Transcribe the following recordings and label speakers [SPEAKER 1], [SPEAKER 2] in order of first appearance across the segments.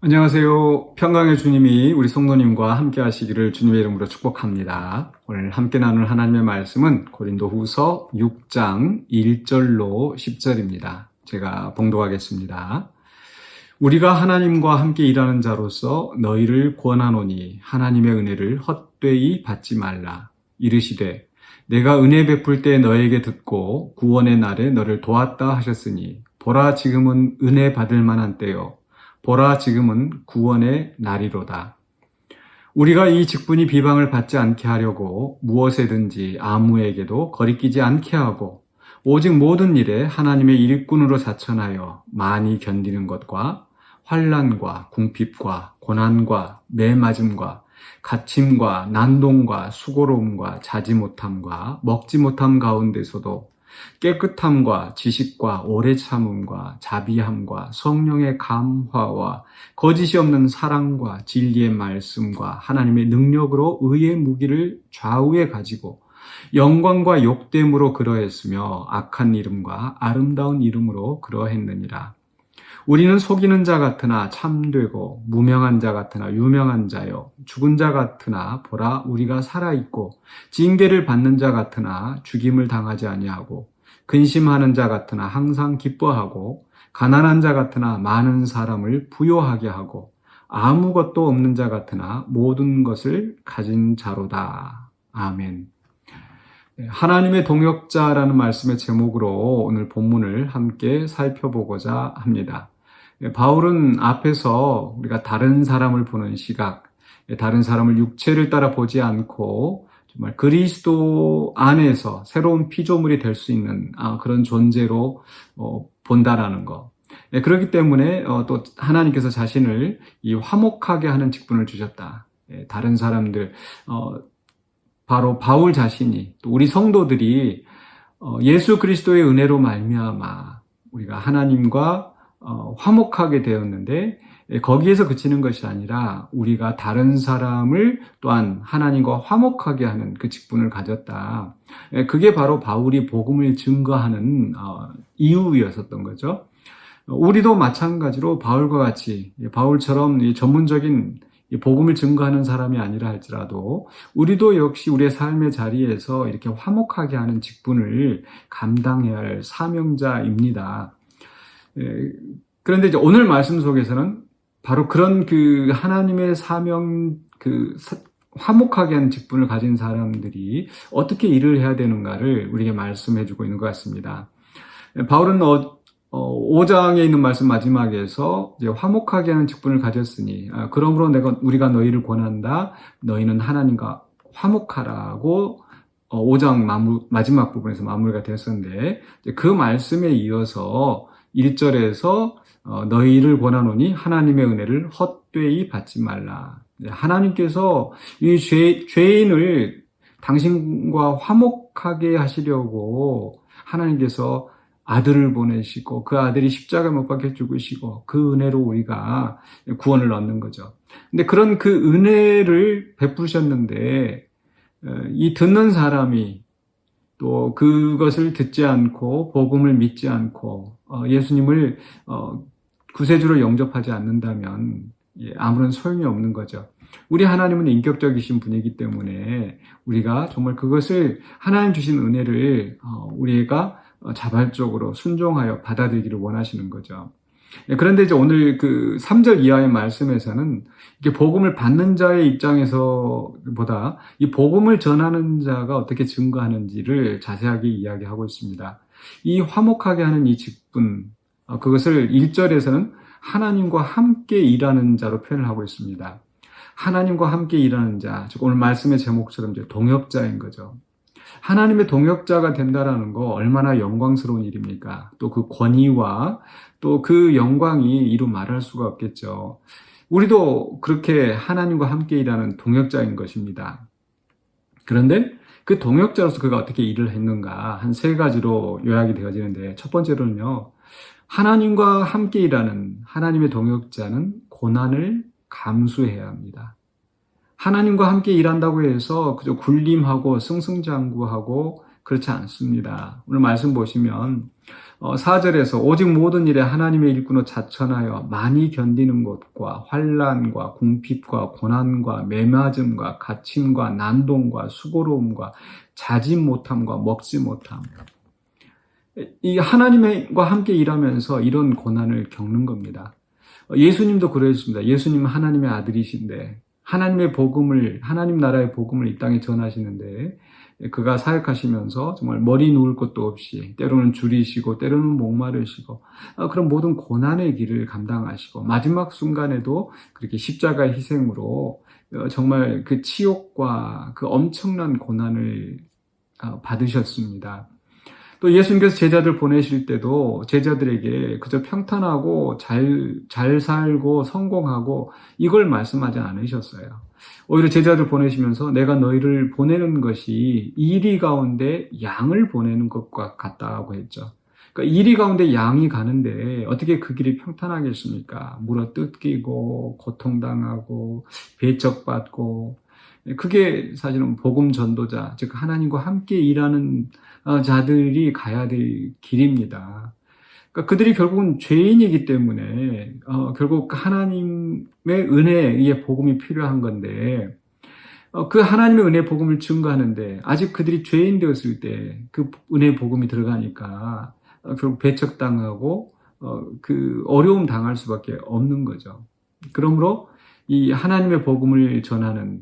[SPEAKER 1] 안녕하세요. 평강의 주님이 우리 성도님과 함께 하시기를 주님의 이름으로 축복합니다. 오늘 함께 나눌 하나님의 말씀은 고린도후서 6장 1절로 10절입니다. 제가 봉독하겠습니다. 우리가 하나님과 함께 일하는 자로서 너희를 권하노니 하나님의 은혜를 헛되이 받지 말라. 이르시되 내가 은혜 베풀 때 너에게 듣고 구원의 날에 너를 도왔다 하셨으니 보라 지금은 은혜 받을 만한 때요. 보라 지금은 구원의 날이로다. 우리가 이 직분이 비방을 받지 않게 하려고 무엇에든지 아무에게도 거리끼지 않게 하고 오직 모든 일에 하나님의 일꾼으로 자천하여 많이 견디는 것과 환난과 궁핍과 고난과 매맞음과 갇힘과 난동과 수고로움과 자지 못함과 먹지 못함 가운데서도 깨끗함과 지식과 오래 참음과 자비함과 성령의 감화와 거짓이 없는 사랑과 진리의 말씀과 하나님의 능력으로 의의 무기를 좌우에 가지고 영광과 욕됨으로 그러했으며 악한 이름과 아름다운 이름으로 그러했느니라. 우리는 속이는 자 같으나 참되고 무명한 자 같으나 유명한 자요 죽은 자 같으나 보라 우리가 살아있고 징계를 받는 자 같으나 죽임을 당하지 아니하고 근심하는 자 같으나 항상 기뻐하고 가난한 자 같으나 많은 사람을 부요하게 하고 아무것도 없는 자 같으나 모든 것을 가진 자로다. 아멘. 하나님의 동역자라는 말씀의 제목으로 오늘 본문을 함께 살펴보고자 합니다. 바울은 앞에서 우리가 다른 사람을 보는 시각, 다른 사람을 육체를 따라 보지 않고 정말 그리스도 안에서 새로운 피조물이 될 수 있는 그런 존재로 본다라는 것. 그렇기 때문에 또 하나님께서 자신을 이 화목하게 하는 직분을 주셨다. 다른 사람들, 바로 바울 자신이 또 우리 성도들이 예수 그리스도의 은혜로 말미암아 우리가 하나님과 화목하게 되었는데 거기에서 그치는 것이 아니라 우리가 다른 사람을 또한 하나님과 화목하게 하는 그 직분을 가졌다. 그게 바로 바울이 복음을 증거하는 이유였었던 거죠. 우리도 마찬가지로 바울과 같이 바울처럼 이 전문적인 복음을 증거하는 사람이 아니라 할지라도 우리도 역시 우리의 삶의 자리에서 이렇게 화목하게 하는 직분을 감당해야 할 사명자입니다. 그런데 이제 오늘 말씀 속에서는 바로 그런 그 하나님의 사명, 화목하게 하는 직분을 가진 사람들이 어떻게 일을 해야 되는가를 우리에게 말씀해주고 있는 것 같습니다. 바울은 5장에 있는 말씀 마지막에서 이제 화목하게 하는 직분을 가졌으니 그러므로 우리가 너희를 권한다. 너희는 하나님과 화목하라고 5장 마지막 부분에서 마무리가 되었었는데 그 말씀에 이어서 1절에서 너희를 권하노니 하나님의 은혜를 헛되이 받지 말라. 하나님께서 이 죄인을 당신과 화목하게 하시려고 하나님께서 아들을 보내시고 그 아들이 십자가에 못 박혀 죽으시고 그 은혜로 우리가 구원을 얻는 거죠. 근데 그런 그 은혜를 베푸셨는데 이 듣는 사람이 또 그것을 듣지 않고 복음을 믿지 않고 예수님을 구세주로 영접하지 않는다면 아무런 소용이 없는 거죠. 우리 하나님은 인격적이신 분이기 때문에 우리가 정말 그것을 하나님 주신 은혜를 우리가 자발적으로 순종하여 받아들이기를 원하시는 거죠. 그런데 이제 오늘 그 3절 이하의 말씀에서는 이게 복음을 받는 자의 입장에서 보다 이 복음을 전하는 자가 어떻게 증거하는지를 자세하게 이야기하고 있습니다. 이 화목하게 하는 이 직분, 그것을 1절에서는 하나님과 함께 일하는 자로 표현을 하고 있습니다. 하나님과 함께 일하는 자, 즉 오늘 말씀의 제목처럼 이제 동역자인 거죠. 하나님의 동역자가 된다라는 거 얼마나 영광스러운 일입니까? 또 그 권위와 또 그 영광이 이루 말할 수가 없겠죠. 우리도 그렇게 하나님과 함께 일하는 동역자인 것입니다. 그런데 그 동역자로서 그가 어떻게 일을 했는가 한 3가지로 요약이 되어지는데 첫 번째로는요. 하나님과 함께 일하는 하나님의 동역자는 고난을 감수해야 합니다. 하나님과 함께 일한다고 해서 그저 군림하고 승승장구하고 그렇지 않습니다. 오늘 말씀 보시면 4절에서 오직 모든 일에 하나님의 일꾼으로 자천하여 많이 견디는 것과 환난과 궁핍과 고난과 매맞음과 갇힘과 난동과 수고로움과 자지 못함과 먹지 못함. 이 하나님과 함께 일하면서 이런 고난을 겪는 겁니다. 예수님도 그러셨습니다. 예수님은 하나님의 아들이신데 하나님의 복음을, 하나님 나라의 복음을 이 땅에 전하시는데 그가 사역하시면서 정말 머리 누울 것도 없이 때로는 줄이시고 때로는 목마르시고 그런 모든 고난의 길을 감당하시고 마지막 순간에도 그렇게 십자가의 희생으로 정말 그 치욕과 그 엄청난 고난을 받으셨습니다. 또 예수님께서 제자들 보내실 때도 제자들에게 그저 평탄하고 잘 살고 성공하고 이걸 말씀하지 않으셨어요. 오히려 제자들 보내시면서 내가 너희를 보내는 것이 이리 가운데 양을 보내는 것과 같다고 했죠. 그러니까 이리 가운데 양이 가는데 어떻게 그 길이 평탄하겠습니까? 물어 뜯기고 고통당하고 배척받고 그게 사실은 복음 전도자, 즉 하나님과 함께 일하는 자들이 가야 될 길입니다. 그러니까 그들이 결국은 죄인이기 때문에 결국 하나님의 은혜의 복음이 필요한 건데 그 하나님의 은혜 복음을 증거하는데 아직 그들이 죄인 되었을 때 그 은혜 복음이 들어가니까 결국 배척당하고 그 어려움 당할 수밖에 없는 거죠. 그러므로 이 하나님의 복음을 전하는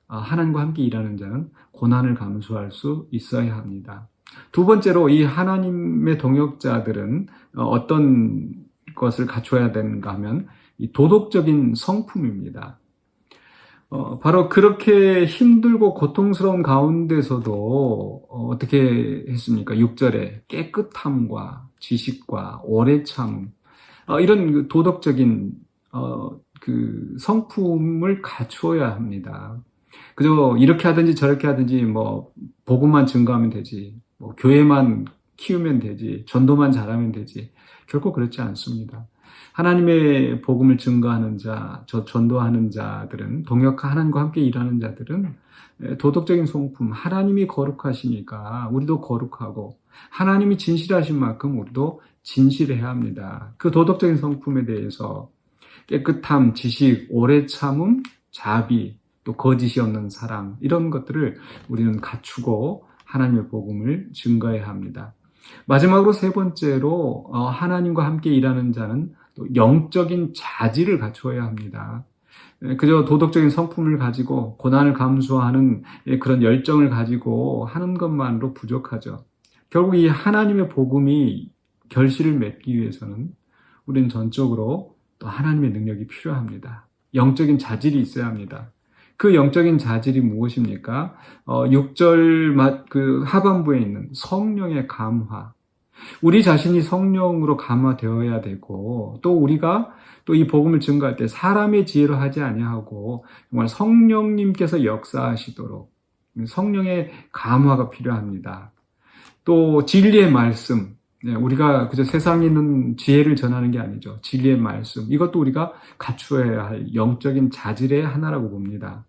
[SPEAKER 1] 하나님과 함께 일하는 자는 고난을 감수할 수 있어야 합니다. 두 번째로 이 하나님의 동역자들은 어떤 것을 갖춰야 되는가 하면 이 도덕적인 성품입니다. 바로 그렇게 힘들고 고통스러운 가운데서도 어떻게 했습니까? 6절에 깨끗함과 지식과 오래 참음 이런 도덕적인 그 성품을 갖추어야 합니다. 그저 이렇게 하든지 저렇게 하든지 뭐 복음만 증거하면 되지, 뭐 교회만 키우면 되지, 전도만 잘하면 되지. 결코 그렇지 않습니다. 하나님의 복음을 증거하는 자, 전도하는 자들은, 하나님과 함께 일하는 자들은 도덕적인 성품, 하나님이 거룩하시니까 우리도 거룩하고 하나님이 진실하신 만큼 우리도 진실해야 합니다. 그 도덕적인 성품에 대해서 깨끗함, 지식, 오래 참음, 자비, 또 거짓이 없는 사랑 이런 것들을 우리는 갖추고 하나님의 복음을 증거해야 합니다. 마지막으로 세 번째로 하나님과 함께 일하는 자는 또 영적인 자질을 갖추어야 합니다. 그저 도덕적인 성품을 가지고 고난을 감수하는 그런 열정을 가지고 하는 것만으로 부족하죠. 결국 이 하나님의 복음이 결실을 맺기 위해서는 우리는 전적으로 또 하나님의 능력이 필요합니다. 영적인 자질이 있어야 합니다. 그 영적인 자질이 무엇입니까? 6절 그 하반부에 있는 성령의 감화. 우리 자신이 성령으로 감화되어야 되고 또 우리가 또 이 복음을 증거할 때 사람의 지혜로 하지 아니하고 정말 성령님께서 역사하시도록 성령의 감화가 필요합니다. 또 진리의 말씀. 우리가 그저 세상에 있는 지혜를 전하는 게 아니죠. 진리의 말씀. 이것도 우리가 갖추어야 할 영적인 자질의 하나라고 봅니다.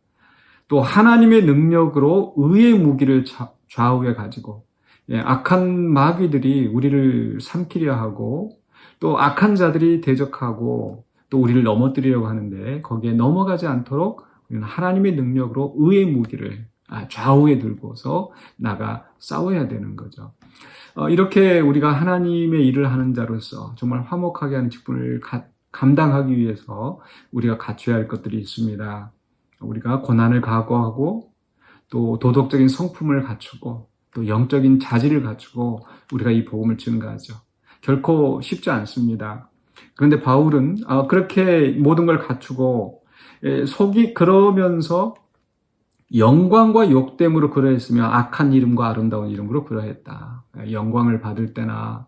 [SPEAKER 1] 또 하나님의 능력으로 의의 무기를 좌우에 가지고 악한 마귀들이 우리를 삼키려 하고 또 악한 자들이 대적하고 또 우리를 넘어뜨리려고 하는데 거기에 넘어가지 않도록 우리는 하나님의 능력으로 의의 무기를 좌우에 들고서 나가 싸워야 되는 거죠. 이렇게 우리가 하나님의 일을 하는 자로서 정말 화목하게 하는 직분을 감당하기 위해서 우리가 갖춰야 할 것들이 있습니다. 우리가 고난을 각오하고 또 도덕적인 성품을 갖추고 또 영적인 자질을 갖추고 우리가 이 복음을 증거하죠. 결코 쉽지 않습니다. 그런데 바울은 그렇게 모든 걸 갖추고 속이 그러면서 영광과 욕됨으로 그러했으며 악한 이름과 아름다운 이름으로 그러했다. 영광을 받을 때나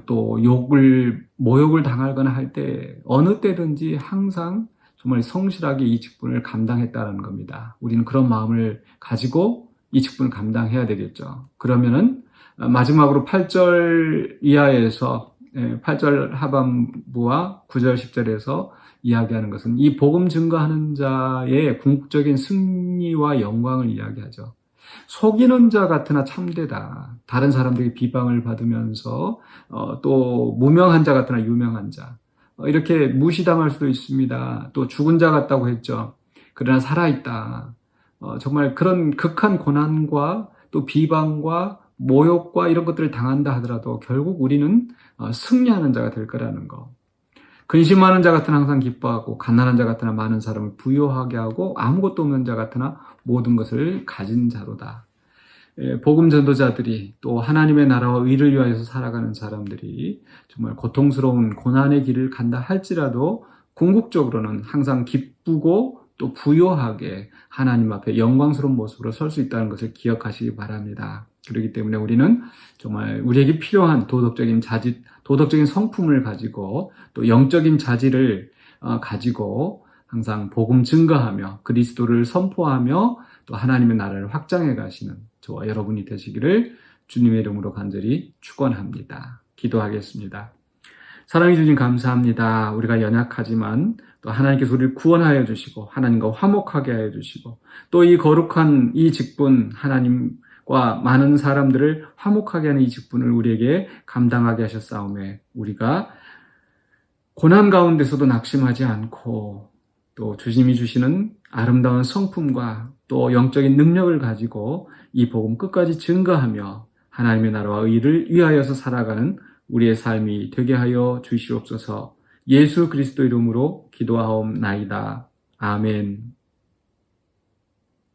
[SPEAKER 1] 또 모욕을 당하거나 할 때 어느 때든지 항상 정말 성실하게 이 직분을 감당했다는 겁니다. 우리는 그런 마음을 가지고 이 직분을 감당해야 되겠죠. 그러면은 마지막으로 8절 이하에서 8절 하반부와 9절 10절에서 이야기하는 것은 이 복음 증거하는 자의 궁극적인 승리와 영광을 이야기하죠. 속이는 자 같으나 참되다. 다른 사람들에게 비방을 받으면서 또 무명한 자 같으나 유명한 자. 이렇게 무시당할 수도 있습니다. 또 죽은 자 같다고 했죠. 그러나 살아있다. 정말 그런 극한 고난과 또 비방과 모욕과 이런 것들을 당한다 하더라도 결국 우리는 승리하는 자가 될 거라는 거. 근심하는 자 같으나 항상 기뻐하고 가난한 자 같으나 많은 사람을 부유하게 하고 아무것도 없는 자 같으나 모든 것을 가진 자로다. 복음 전도자들이 또 하나님의 나라와 의를 위하여서 살아가는 사람들이 정말 고통스러운 고난의 길을 간다 할지라도 궁극적으로는 항상 기쁘고 또 부요하게 하나님 앞에 영광스러운 모습으로 설 수 있다는 것을 기억하시기 바랍니다. 그렇기 때문에 우리는 정말 우리에게 필요한 도덕적인 자질, 도덕적인 성품을 가지고 또 영적인 자질을 가지고 항상 복음 증거하며 그리스도를 선포하며 또 하나님의 나라를 확장해 가시는 저와 여러분이 되시기를 주님의 이름으로 간절히 축원합니다. 기도하겠습니다. 사랑해 주님 감사합니다. 우리가 연약하지만 또 하나님께서 우리를 구원하여 주시고 하나님과 화목하게 하여 주시고 또 이 거룩한 이 직분 하나님과 많은 사람들을 화목하게 하는 이 직분을 우리에게 감당하게 하셨사오매 우리가 고난 가운데서도 낙심하지 않고 또 주님이 주시는 아름다운 성품과 또 영적인 능력을 가지고 이 복음 끝까지 증거하며 하나님의 나라와 의를 위하여서 살아가는 우리의 삶이 되게 하여 주시옵소서. 예수 그리스도 이름으로 기도하옵나이다. 아멘.